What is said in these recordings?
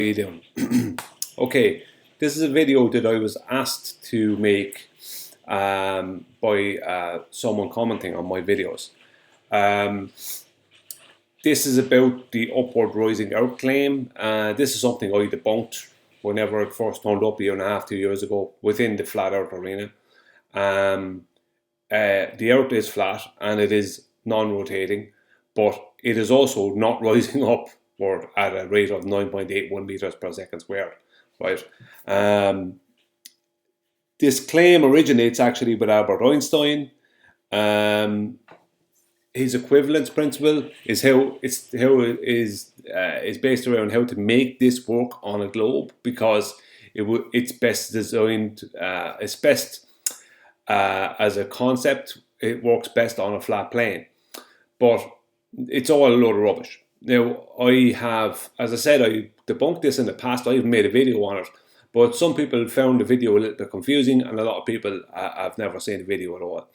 How you doing? Okay, this is a video that I was asked to make by someone commenting on my videos. This is about the upward rising out claim. This is something I debunked whenever it first turned up a year and a half, 2 years ago within the flat earth arena. The earth is flat and it is non-rotating, but it is also not rising up or at a rate of 9.81 meters per second squared, right? This claim originates actually with Albert Einstein. His equivalence principle is is based around how to make this work on a globe, because it's best designed, it's best as a concept. It works best on a flat plane, but it's all a load of rubbish. Now, I have, as I said, I debunked this in the past. I even made a video on it, but some people found the video a little bit confusing, and a lot of people have never seen the video at all.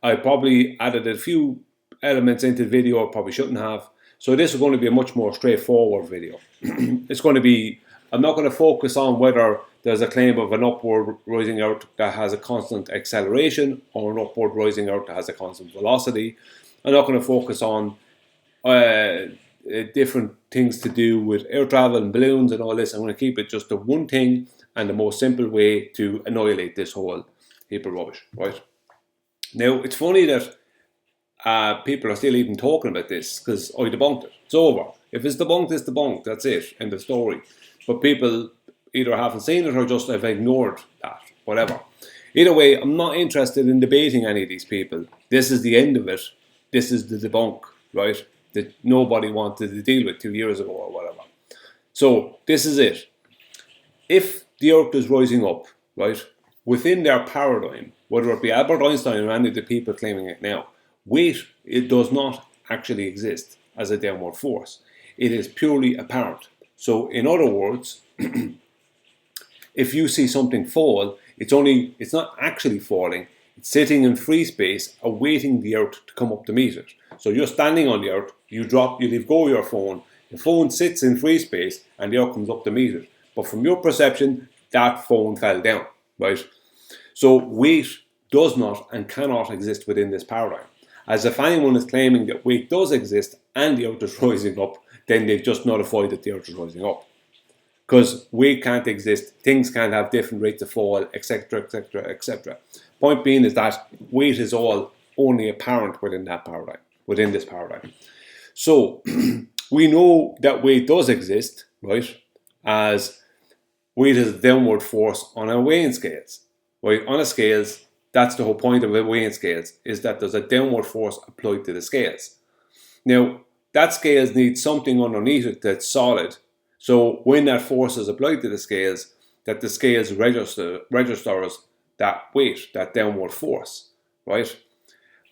I probably added a few elements into the video I probably shouldn't have. So this is going to be a much more straightforward video. It's going to be, I'm not going to focus on whether there's a claim of an upward rising out that has a constant acceleration or an upward rising out that has a constant velocity. I'm not going to focus on different things to do with air travel and balloons and all this. I'm going to keep it just to one thing and the most simple way to annihilate this whole heap of rubbish, right? Now, it's funny that people are still even talking about this, because I debunked it. It's over. If it's debunked, it's debunked. That's it. End of story. But people either haven't seen it or just have ignored that. Whatever. Either way, I'm not interested in debating any of these people. This is the end of it. This is the debunk, right? That nobody wanted to deal with 2 years ago or whatever. So this is it. If the earth is rising up, right, within their paradigm, whether it be Albert Einstein or any of the people claiming it now, weight, it does not actually exist as a downward force. It is purely apparent. So in other words, if you see something fall, it's not actually falling. It's sitting in free space, awaiting the earth to come up to meet it. So you're standing on the earth, you leave go of your phone, the phone sits in free space, and the earth comes up to meet it. But from your perception, that phone fell down, right? So weight does not and cannot exist within this paradigm. As if anyone is claiming that weight does exist and the earth is rising up, then they've just notified that the earth is rising up. Because weight can't exist, things can't have different rates of fall, etc., etc., etc. Point being is that weight is all only apparent within that paradigm, within this paradigm. So we know that weight does exist, right? As weight is a downward force on our weighing scales, right? On a scales, that's the whole point of a weighing scales, is that there's a downward force applied to the scales. Now, that scales needs something underneath it that's solid. So when that force is applied to the scales, that the scales registers that weight, that downward force, right?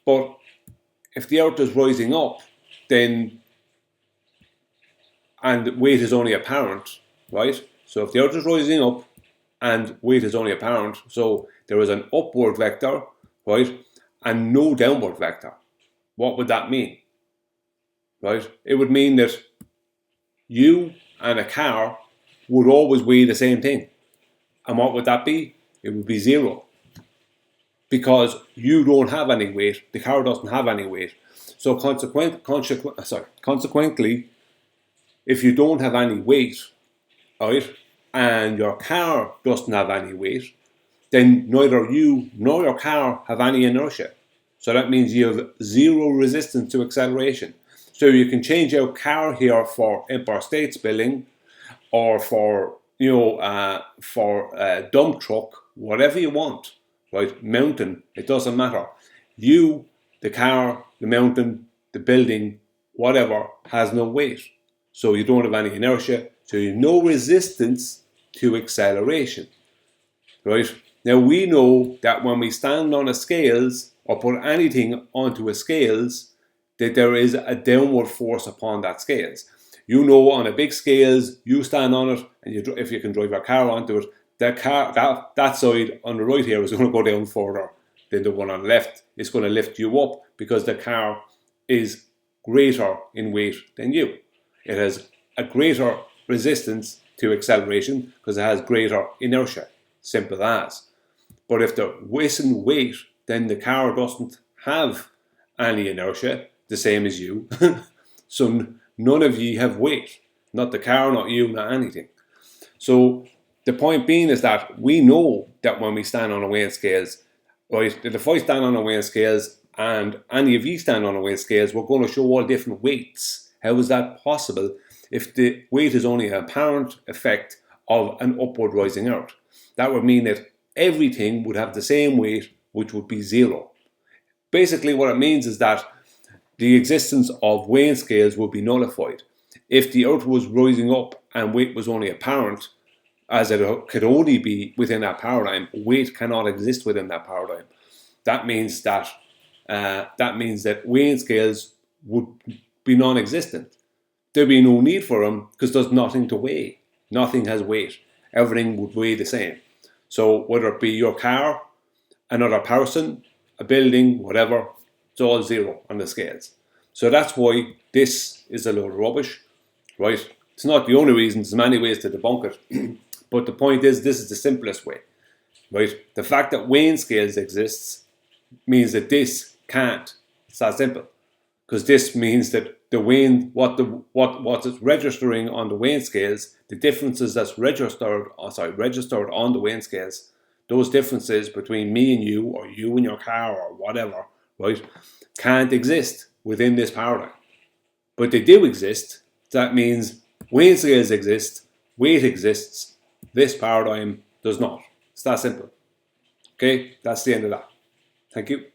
But if the earth is rising up, then, and weight is only apparent, right? So if the earth is rising up and weight is only apparent, so there is an upward vector, right, and no downward vector. What would that mean, right? It would mean that you and a car would always weigh the same thing. And what would that be? It would be zero. Because you don't have any weight, the car doesn't have any weight. So consequently, if you don't have any weight, right, and your car doesn't have any weight, then neither you nor your car have any inertia. So that means you have zero resistance to acceleration. So you can change your car here for Empire State Building, or for dump truck, whatever you want, right? Mountain, it doesn't matter. You, the car, the mountain, the building, whatever, has no weight. So you don't have any inertia, so you have no resistance to acceleration, right? Now we know that when we stand on a scales or put anything onto a scales, that there is a downward force upon that scales. You know, on a big scales, you stand on it, and if you can drive your car onto it, that side on the right here is going to go down further than the one on the left. It's going to lift you up because the car is greater in weight than you. It has a greater resistance to acceleration because it has greater inertia. Simple as. But if there isn't weight, then the car doesn't have any inertia, the same as you. So none of you have weight. Not the car, not you, not anything. So the point being is that we know that when we stand on a weighing scales, right, that if I stand on a weighing scales and any of you stand on a weighing scales, we're going to show all different weights. How is that possible if the weight is only an apparent effect of an upward rising earth? That would mean that everything would have the same weight, which would be zero. Basically, what it means is that the existence of weighing scales would be nullified. If the earth was rising up and weight was only apparent, as it could only be within that paradigm, weight cannot exist within that paradigm. That means that weighing scales would be non-existent. There'd be no need for them because there's nothing to weigh. Nothing has weight. Everything would weigh the same. So whether it be your car, another person, a building, whatever, it's all zero on the scales. So that's why this is a load of rubbish, right? It's not the only reason. There's many ways to debunk it. But the point is, this is the simplest way, right? The fact that weighing scales exists means that this can't. It's that simple. Because this means that the weighing, what is registering on the weighing scales, the differences that's registered on the weighing scales, those differences between me and you, or you and your car, or whatever, right, can't exist within this paradigm. But they do exist. That means weighing scales exist, weight exists, this paradigm does not. It's that simple. Okay, that's the end of that. Thank you.